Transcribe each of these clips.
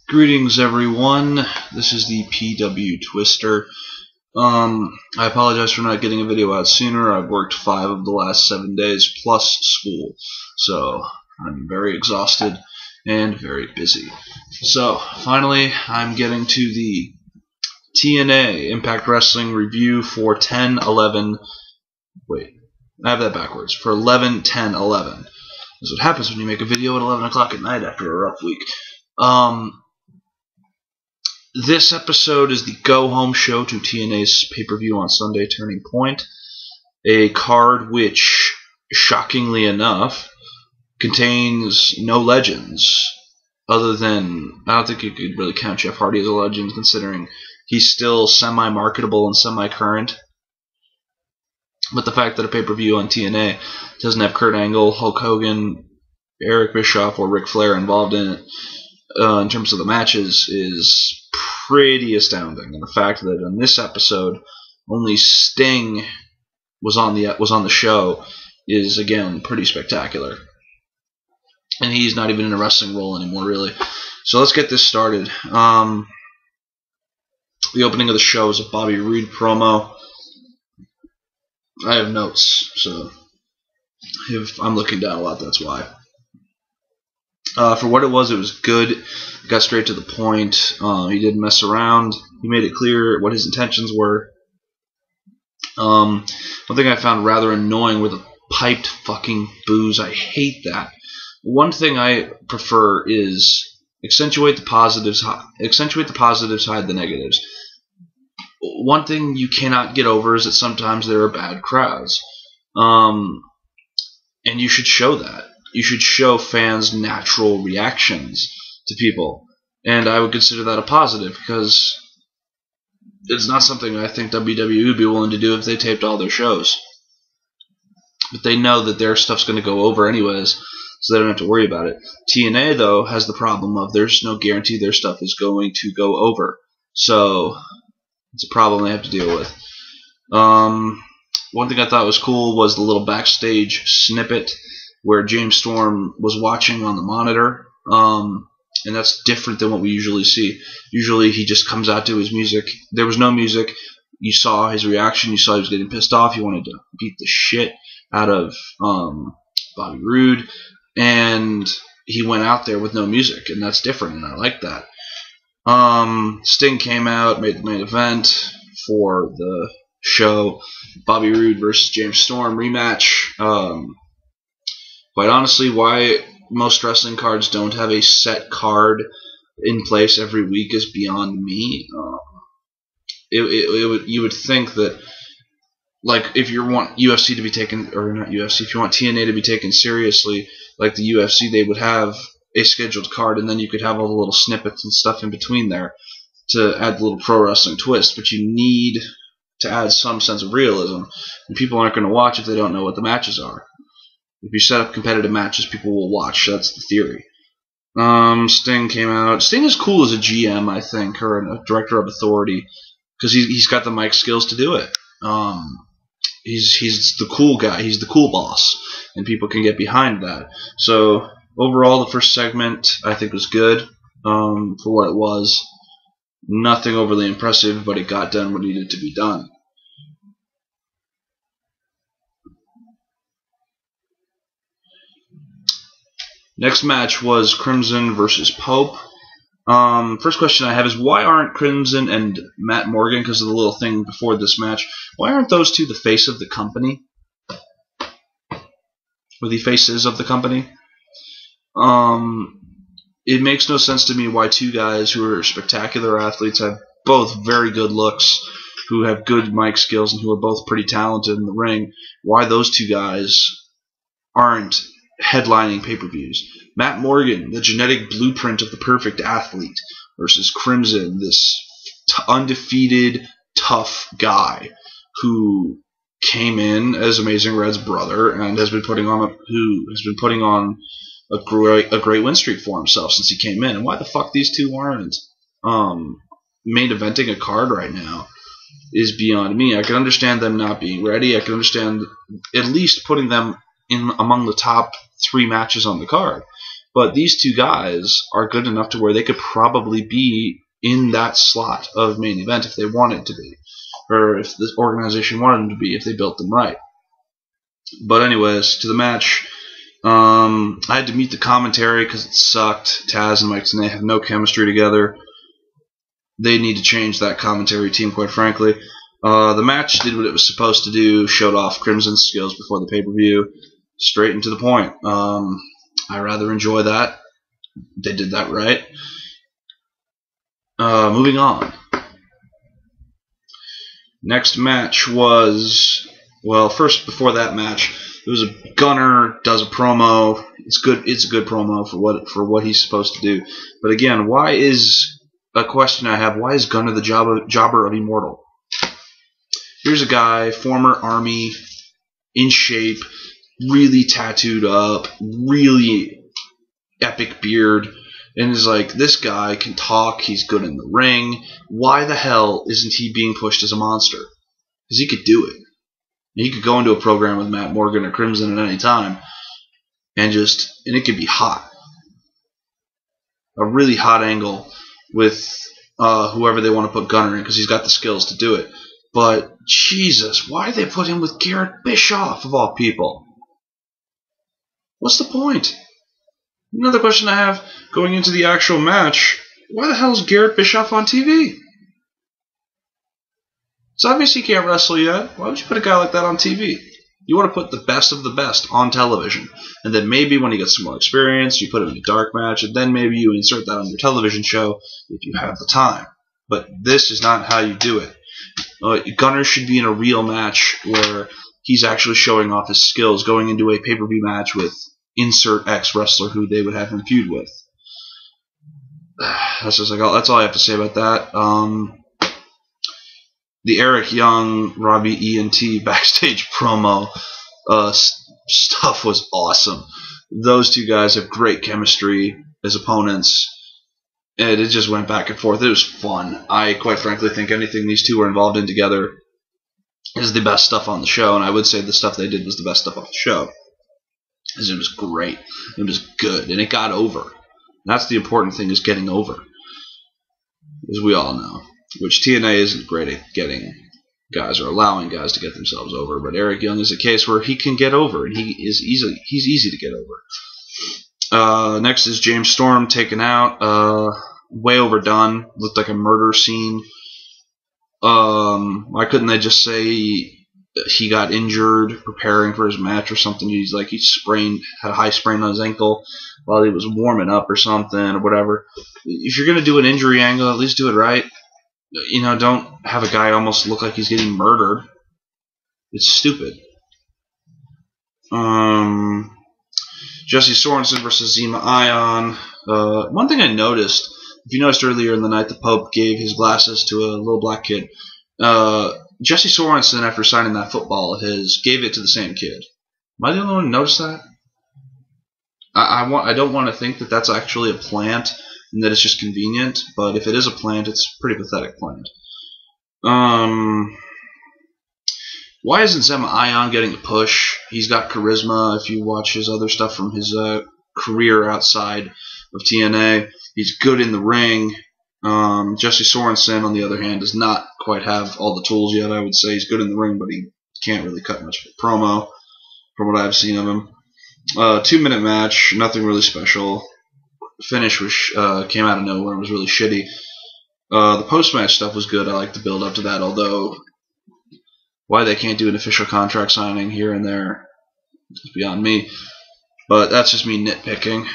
Greetings, everyone. This is the PW Twister. I apologize for not getting a video out sooner. I've worked 5 of the last 7 days plus school, so I'm very exhausted and very busy. So finally, I'm getting to the TNA Impact Wrestling review for 10/11. Wait, I have that backwards. For 11/10/11. That's what happens when you make a video at 11 o'clock at night after a rough week. This episode is the go-home show to TNA's pay-per-view on Sunday, Turning Point, a card which, shockingly enough, contains no legends, other than, I don't think you could really count Jeff Hardy as a legend, considering he's still semi-marketable and semi-current. But the fact that a pay-per-view on TNA doesn't have Kurt Angle, Hulk Hogan, Eric Bischoff, or Ric Flair involved in it, in terms of the matches, is pretty astounding. And the fact that in this episode only Sting was on the show is, again, pretty spectacular. And he's not even in a wrestling role anymore, really. So let's get this started. The opening of the show is a Bobby Roode promo. I have notes, so if I'm looking down a lot, that's why. For what it was good. It got straight to the point. He didn't mess around. He made it clear what his intentions were. One thing I found rather annoying were the piped fucking boos. I hate that. One thing I prefer is accentuate the positives, hide the negatives. One thing you cannot get over is that sometimes there are bad crowds. And you should show that. You should show fans' natural reactions to people. And I would consider that a positive, because it's not something I think WWE would be willing to do if they taped all their shows. But they know that their stuff's going to go over anyways, so they don't have to worry about it. TNA, though, has the problem of there's no guarantee their stuff is going to go over. So it's a problem they have to deal with. One thing I thought was cool was the little backstage snippet where James Storm was watching on the monitor, and that's different than what we usually see. Usually he just comes out to his music. There was no music. You saw his reaction. You saw he was getting pissed off. He wanted to beat the shit out of Bobby Roode, and he went out there with no music, and that's different, and I like that. Sting came out, made the main event for the show, Bobby Roode versus James Storm rematch. Quite honestly, why most wrestling cards don't have a set card in place every week is beyond me. You would think that, like, if you want UFC to be taken, or not UFC, if you want TNA to be taken seriously, like the UFC, they would have a scheduled card, and then you could have all the little snippets and stuff in between there to add the little pro wrestling twist. But you need to add some sense of realism, and people aren't going to watch if they don't know what the matches are. If you set up competitive matches, people will watch. That's the theory. Sting came out. Sting is cool as a GM, I think, or a director of authority, because he's got the mic skills to do it. He's the cool guy. He's the cool boss, and people can get behind that. So overall, the first segment I think was good for what it was. Nothing overly impressive, but it got done what needed to be done. Next match was Crimson versus Pope. First question I have is, why aren't Crimson and Matt Morgan, because of the little thing before this match, why aren't those two the face of the company? Or the faces of the company? It makes no sense to me why two guys who are spectacular athletes, have both very good looks, who have good mic skills, and who are both pretty talented in the ring, why those two guys aren't headlining pay-per-views. Matt Morgan, the genetic blueprint of the perfect athlete, versus Crimson, this undefeated, tough guy who came in as Amazing Red's brother and has been putting on a great win streak for himself since he came in. And why the fuck these two aren't main eventing a card right now is beyond me. I can understand them not being ready. I can understand at least putting them in among the top 3 matches on the card. But these two guys are good enough to where they could probably be in that slot of main event if they wanted to be, or if the organization wanted them to be, if they built them right. But anyways, to the match, I had to mute the commentary because it sucked. Taz and Mike Tenay have no chemistry together. They need to change that commentary team, quite frankly. The match did what it was supposed to do, showed off Crimson's skills before the pay-per-view, straight and to the point. I rather enjoy that. They did that right. Moving on. Next match was, well, first before that match, it was a Gunner does a promo. It's good. It's a good promo for what he's supposed to do. But again, why is a question I have? Why is Gunner the jobber of Immortal? Here's a guy, former Army, in shape, really tattooed up, really epic beard, and is like, this guy can talk, he's good in the ring. Why the hell isn't he being pushed as a monster? Because he could do it. He could go into a program with Matt Morgan or Crimson at any time, and it could be hot. A really hot angle with whoever they want to put Gunner in, because he's got the skills to do it. But, Jesus, why did they put him with Garrett Bischoff, of all people? What's the point? Another question I have going into the actual match, why the hell is Garrett Bischoff on TV? It's obvious he can't wrestle yet. Why would you put a guy like that on TV? You want to put the best of the best on television. And then maybe when he gets some more experience, you put him in a dark match, and then maybe you insert that on your television show if you have the time. But this is not how you do it. Gunner should be in a real match where he's actually showing off his skills, going into a pay-per-view match with insert X wrestler who they would have him feud with. That's all I have to say about that. The Eric Young, Robbie ENT backstage promo stuff was awesome. Those two guys have great chemistry as opponents, and it just went back and forth. It was fun. I quite frankly think anything these two were involved in together is the best stuff on the show, and I would say the stuff they did was the best stuff on the show. Because it was great. It was good, and it got over. That's the important thing, is getting over. As we all know. Which TNA isn't great at getting guys or allowing guys to get themselves over, but Eric Young is a case where he can get over, and he's easy to get over. Next is James Storm taken out, way overdone, looked like a murder scene. Why couldn't they just say he got injured preparing for his match or something? He had a high sprain on his ankle while he was warming up or something, or whatever. If you're gonna do an injury angle, at least do it right. Don't have a guy almost look like he's getting murdered. It's stupid. Jesse Sorensen versus Zema Ion. One thing I noticed, if you noticed earlier in the night, the Pope gave his glasses to a little black kid. Jesse Sorensen, after signing that football of his, gave it to the same kid. Am I the only one who noticed that? I don't want to think that that's actually a plant and that it's just convenient, but if it is a plant, it's a pretty pathetic plant. Why isn't Zema Ion getting a push? He's got charisma. If you watch his other stuff from his career outside of TNA, he's good in the ring. Jesse Sorensen, on the other hand, does not quite have all the tools yet, I would say. He's good in the ring, but he can't really cut much of a promo from what I've seen of him. 2-minute match, nothing really special. Finish came out of nowhere and was really shitty. The post-match stuff was good. I like the build up to that, although why they can't do an official contract signing here and there is beyond me. But that's just me nitpicking.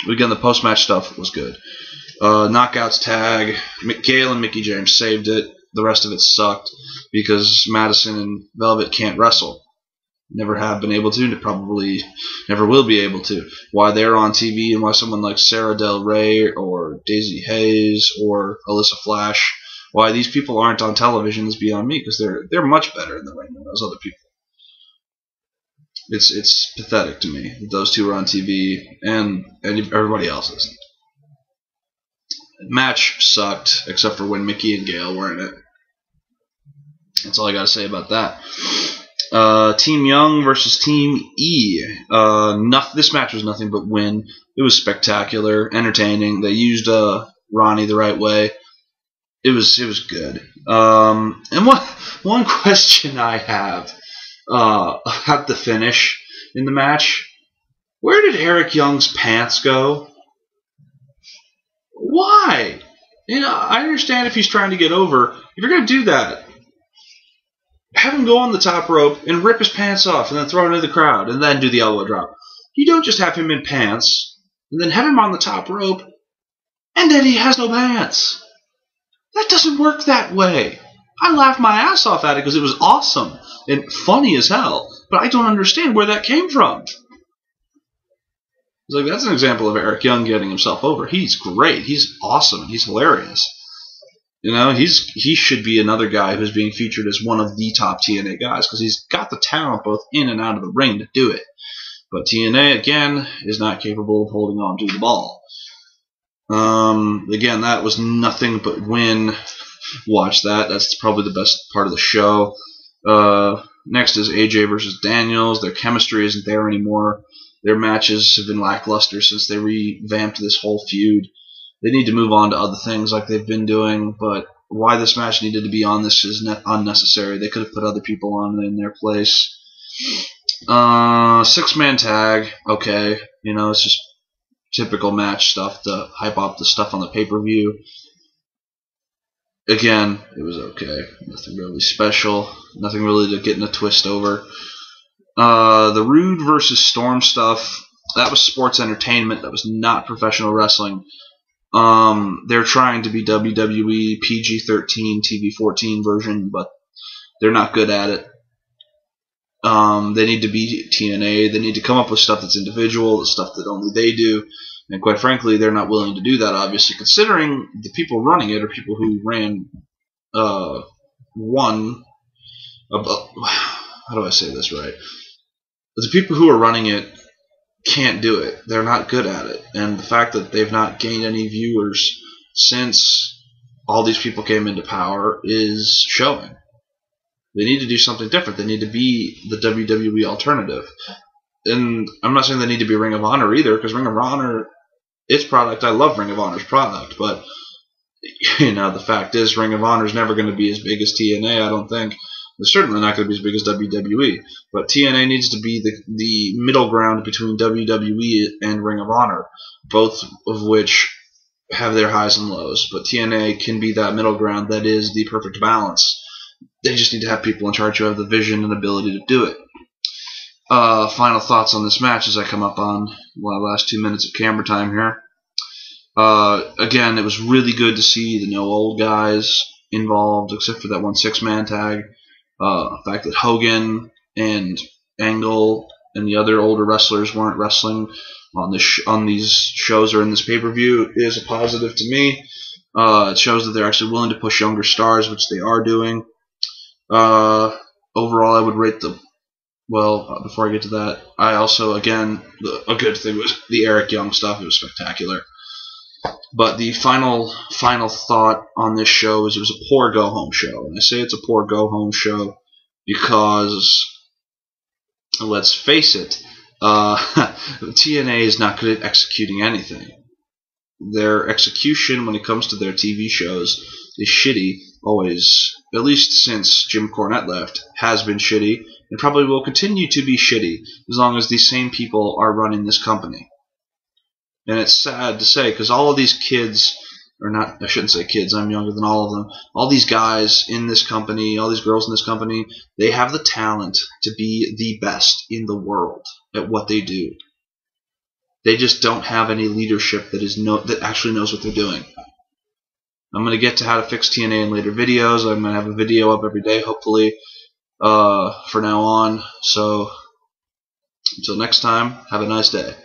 Again, the post-match stuff was good. Knockouts tag. Gale and Mickie James saved it. The rest of it sucked because Madison and Velvet can't wrestle. Never have been able to, and probably never will be able to. Why they're on TV and why someone like Sarah Del Rey or Daisy Hayes or Alyssa Flash, why these people aren't on television is beyond me, because they're much better in the ring than those other people. It's pathetic to me that those two are on TV and everybody else isn't. The match sucked, except for when Mickie and Gale were in it. That's all I got to say about that. Team Young versus Team E. This match was nothing but win. It was spectacular, entertaining. They used Ronnie the right way. It was good. And one question I have about the finish in the match: where did Eric Young's pants go? Why? I understand if he's trying to get over. If you're gonna do that, have him go on the top rope and rip his pants off and then throw it into the crowd and then do the elbow drop. You don't just have him in pants and then have him on the top rope and then he has no pants. That doesn't work that way. I laughed my ass off at it because it was awesome and funny as hell, but I don't understand where that came from. It's like, that's an example of Eric Young getting himself over. He's great. He's awesome. He's hilarious. He should be another guy who's being featured as one of the top TNA guys because he's got the talent both in and out of the ring to do it. But TNA, again, is not capable of holding on to the ball. Again, that was nothing but win. Watch that. That's probably the best part of the show. Next is AJ versus Daniels. Their chemistry isn't there anymore. Their matches have been lackluster since they revamped this whole feud. They need to move on to other things like they've been doing, but why this match needed to be on this is unnecessary. They could have put other people on in their place. 6-man tag, okay. It's just typical match stuff to hype up the stuff on the pay-per-view. Again, it was okay. Nothing really special. Nothing really to get in a twist over. The Rude versus Storm stuff, that was sports entertainment. That was not professional wrestling. They're trying to be WWE PG-13 TV-14 version, but they're not good at it. They need to be TNA. They need to come up with stuff that's individual, the stuff that only they do. And quite frankly, they're not willing to do that, obviously, considering the people running it are people who ran how do I say this right? The people who are running it can't do it. They're not good at it. And the fact that they've not gained any viewers since all these people came into power is showing. They need to do something different. They need to be the WWE alternative. And I'm not saying they need to be Ring of Honor either, because Ring of Honor, its product, I love Ring of Honor's product, but the fact is Ring of Honor is never going to be as big as TNA, I don't think. It's certainly not going to be as big as WWE, but TNA needs to be the middle ground between WWE and Ring of Honor, both of which have their highs and lows. But TNA can be that middle ground that is the perfect balance. They just need to have people in charge who have the vision and ability to do it. Final thoughts on this match as I come up on the last 2 minutes of camera time here. Again, it was really good to see the no old guys involved, except for that one 6-man tag. The fact that Hogan and Angle and the other older wrestlers weren't wrestling on these shows or in this pay-per-view is a positive to me. It shows that they're actually willing to push younger stars, which they are doing. Overall, I would rate the... Well, before I get to that, I also, again, a good thing was the Eric Young stuff. It was spectacular. But the final thought on this show is it was a poor go-home show. And I say it's a poor go-home show because, let's face it, TNA is not good at executing anything. Their execution when it comes to their TV shows is shitty, always, at least since Jim Cornette left, has been shitty, and probably will continue to be shitty as long as these same people are running this company. And it's sad to say, because all of these kids, or not, I shouldn't say kids, I'm younger than all of them, all these guys in this company, all these girls in this company, they have the talent to be the best in the world at what they do. They just don't have any leadership that actually knows what they're doing. I'm going to get to how to fix TNA in later videos. I'm going to have a video up every day, hopefully, for now on. So, until next time, have a nice day.